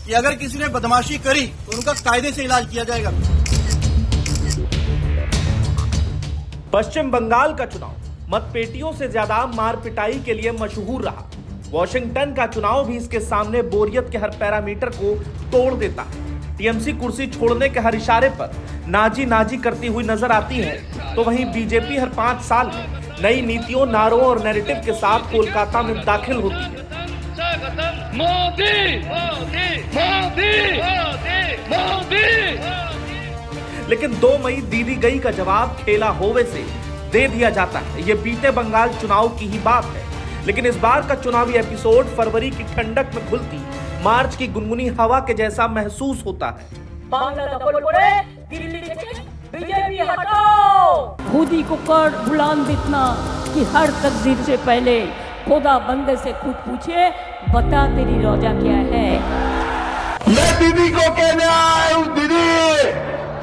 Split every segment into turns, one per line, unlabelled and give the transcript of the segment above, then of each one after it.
कि अगर किसी ने बदमाशी करी तो उनका कायदे से इलाज किया जाएगा।
पश्चिम बंगाल का चुनाव मतपेटियों से ज्यादा मार पिटाई के लिए मशहूर रहा। वॉशिंगटन का चुनाव भी इसके सामने बोरियत के हर पैरामीटर को तोड़ देता है। टीएमसी कुर्सी छोड़ने के हर इशारे पर नाजी नाजी करती हुई नजर आती है, तो वहीं बीजेपी हर 5 साल में नई नीतियों, नारों और नैरेटिव के साथ कोलकाता में दाखिल होती है।
मोदी मोदी मोदी मोदी।
लेकिन 2 मई दीदी गई का जवाब खेला होवे से दे दिया जाता है। ये बीते बंगाल चुनाव की ही बात है, लेकिन इस बार का चुनावी एपिसोड फरवरी की ठंडक में घुलती मार्च की गुनगुनी हवा के जैसा महसूस होता है।
बांग्ला दखल करे दिल्ली থেকে बीजेपी हटाओ। खुदी को कर बुलंद इतना कि हर तकदीर से पहले खुदा बंदे से खुद पूछे, बता तेरी रोजा क्या है।
मैं दीदी को कहने आया हूँ, दीदी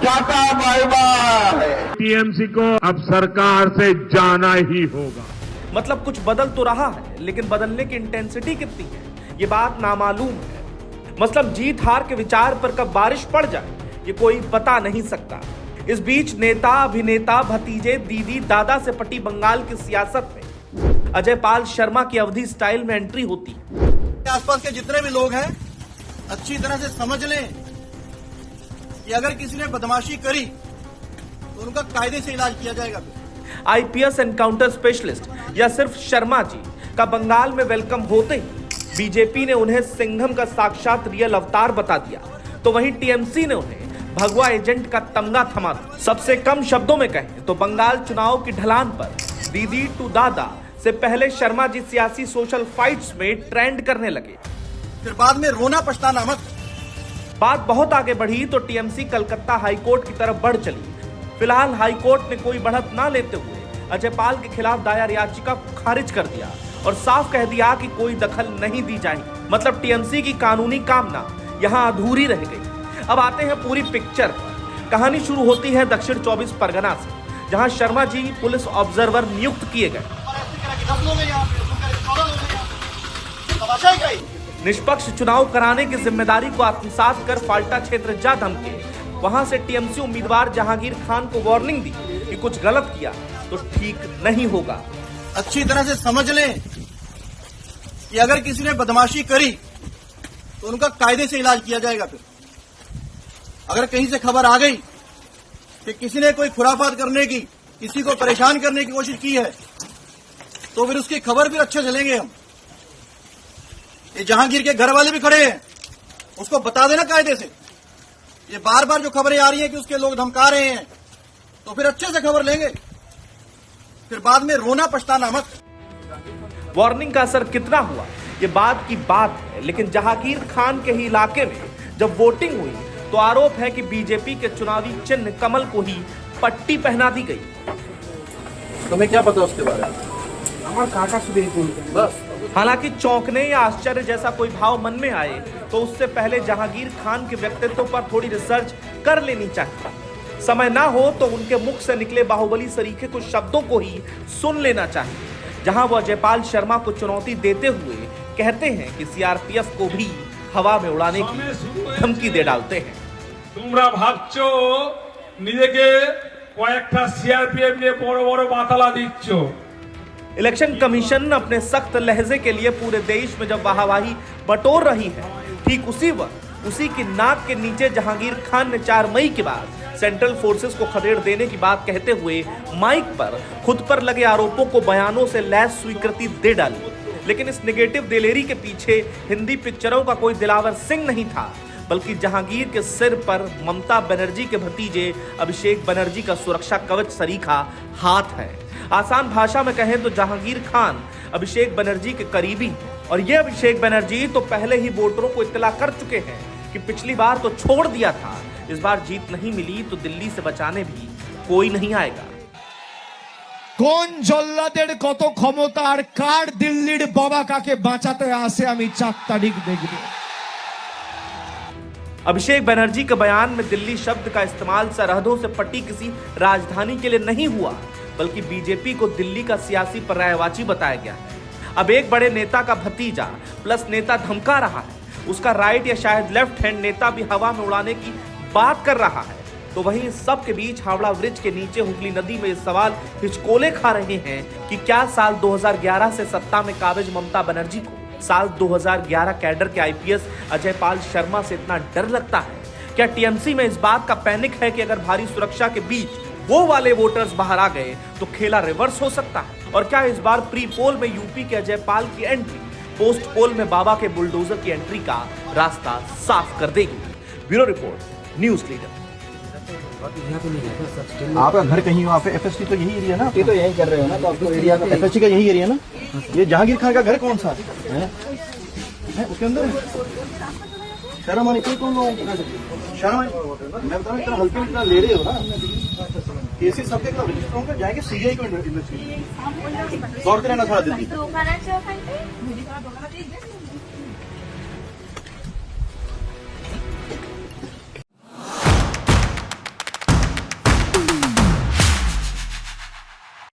टाटा बाय बाय। टीएमसी को अब सरकार से जाना ही होगा।
मतलब कुछ बदल तो रहा है, लेकिन बदलने की इंटेंसिटी कितनी है ये बात नामालूम है। मतलब जीत हार के विचार पर कब बारिश पड़ जाए ये कोई बता नहीं सकता। इस बीच नेता, अभिनेता, भतीजे, दीदी, दादा से पटी बंगाल की सियासत में अजय पाल शर्मा की अवधि स्टाइल में एंट्री होती है।
आसपास के जितने भी लोग हैं अच्छी तरह से समझ लें कि अगर किसी ने बदमाशी करी तो उनका कायदे से इलाज किया जाएगा।
आईपीएस एनकाउंटर स्पेशलिस्ट या सिर्फ शर्मा जी का बंगाल में वेलकम होते ही बीजेपी ने उन्हें सिंघम का साक्षात रियल अवतार बता दिया, तो वहीं टीएमसी ने उन्हें भगवा एजेंट का तमगा थमा दिया। सबसे कम शब्दों में कहें तो बंगाल चुनाव की ढलान पर दीदी टू दादा से पहले शर्मा जी सियासी सोशल फाइट्स में ट्रेंड करने लगे।
फिर बाद में रोना पछताना मत।
बात बहुत आगे बढ़ी तो टीएमसी कलकत्ता हाईकोर्ट की तरफ बढ़ चली। फिलहाल हाईकोर्ट ने कोई बढ़त ना लेते हुए अजय पाल के खिलाफ दायर याचिका को खारिज कर दिया और साफ कह दिया कि कोई दखल नहीं दी जाएगी। मतलब टीएमसी की कानूनी कामना यहां अधूरी रह गई। अब आते हैं पूरी पिक्चर पर। कहानी शुरू होती है दक्षिण 24 परगना से, जहां शर्मा जी पुलिस ऑब्जर्वर नियुक्त किए गए। निष्पक्ष चुनाव कराने की जिम्मेदारी को आत्मसात कर फाल्टा क्षेत्र जा धमके वहां से टीएमसी उम्मीदवार जहांगीर खान को वार्निंग दी कि कुछ गलत किया तो ठीक नहीं होगा।
अच्छी तरह से समझ लें कि अगर किसी ने बदमाशी करी तो उनका कायदे से इलाज किया जाएगा। फिर अगर कहीं से खबर आ गई कि किसी ने कोई खुराफात करने की, किसी को परेशान करने की कोशिश की है, तो फिर उसकी खबर भी अच्छे चलेंगे हम। ये जहांगीर के घर वाले भी खड़े हैं, उसको बता देना कायदे से। ये बार बार जो खबरें आ रही हैं कि उसके लोग धमका रहे हैं, तो फिर अच्छे से खबर लेंगे, फिर बाद में रोना पछताना मत।
वार्निंग का असर कितना हुआ ये बात की बात है, लेकिन जहांगीर खान के ही इलाके में जब वोटिंग हुई तो आरोप है कि बीजेपी के चुनावी चिन्ह कमल को ही पट्टी पहना दी गई।
तुम्हें क्या पता उसके बारे में? बस।
हालांकि चौंकने या आश्चर्य जैसा कोई भाव मन में आए तो उससे पहले जहांगीर खान के व्यक्तित्व पर थोड़ी रिसर्च कर लेनी चाहिए। समय ना हो तो उनके मुख से निकले बाहुबली सरीखे कुछ शब्दों को ही सुन लेना चाहिए, जहां वो अजयपाल शर्मा को चुनौती देते हुए कहते हैं कि सीआरपीएफ को भी हवा में उड़ाने की धमकी दे डालते हैं।
তোমরা ভাবছো নিজেকে কয়েকটা সিআরপিএফ নিয়ে বড় বড় বাতালা দিচ্ছ।
इलेक्शन कमीशन अपने सख्त लहजे के लिए पूरे देश में जब वाहवाही बटोर रही है, ठीक उसी वक्त उसी की नाक के नीचे जहांगीर खान ने 4 मई के बाद सेंट्रल फोर्सेस को खदेड़ देने की बात कहते हुए माइक पर खुद पर लगे आरोपों को बयानों से लैस स्वीकृति दे डाली। लेकिन इस नेगेटिव दिलेरी के पीछे हिंदी पिक्चरों का कोई दिलावर सिंह नहीं था, बल्कि जहांगीर के सिर पर ममता बनर्जी के भतीजे अभिषेक बनर्जी का सुरक्षा कवच सरीखा हाथ है। आसान भाषा में कहें तो जहांगीर खान अभिषेक बनर्जी के करीबी, और ये अभिषेक बनर्जी तो पहले ही वोटरों को इत्तला कर चुके हैं कि पिछली बार तो छोड़ दिया था, इस बार जीत नहीं मिली तो दिल्ली से बचाने भी कोई नहीं आएगा।
কোন জল্লাদের কত ক্ষমতা আর কার দিল্লির বাবা কাকে বাঁচাতে আসে আমি 4 तारीख দেখব।
अभिषेक बनर्जी के बयान में दिल्ली शब्द का इस्तेमाल सरहदों से पटी किसी राजधानी के लिए नहीं हुआ, बल्कि बीजेपी को दिल्ली का सियासी पर्यायवाची बताया गया है। अब एक बड़े नेता का भतीजा प्लस नेता धमका रहा है उसका राइट या शायद लेफ्ट हैंड नेता भी हवा में उड़ाने की बात कर रहा है। तो वहीं इस सब के बीच हावड़ा ब्रिज के नीचे हुगली नदी में ये सवाल हिचकोले खा रहे हैं कि क्या साल 2011 से सत्ता में काबिज ममता बनर्जी को साल 2011 कैडर के आईपीएस अजय पाल शर्मा से इतना डर लगता है? क्या टीएमसी में इस बात का पैनिक है कि अगर भारी सुरक्षा के बीच वो वाले वोटर्स बाहर आ गए तो खेला रिवर्स हो सकता है? और क्या इस बार प्री पोल में यूपी के अजय पाल की एंट्री पोस्ट पोल में बाबा के बुलडोजर की एंट्री का रास्ता साफ कर देगी? Bureau report, news leader.
आपका घर कहीं वहाँ पे एफएसटी तो यही एरिया ना? ये तो यही कर रहे हो ना, तो आपको एरिया का एफएसटी का यही एरिया ना? ये जहांगीर खान का घर कौन सा है? उसके अंदर शर्म आनी चाहिए तुम लोगों को। शर्म मैं बता रहा हूँ, इतना हल्के में इतना ले रहे हो ना, केसेस सबके खिलाफ रजिस्टर होंगे, जाएंगे सीबीआई को इन्वेस्टिगेट करते रहना सारा दिन।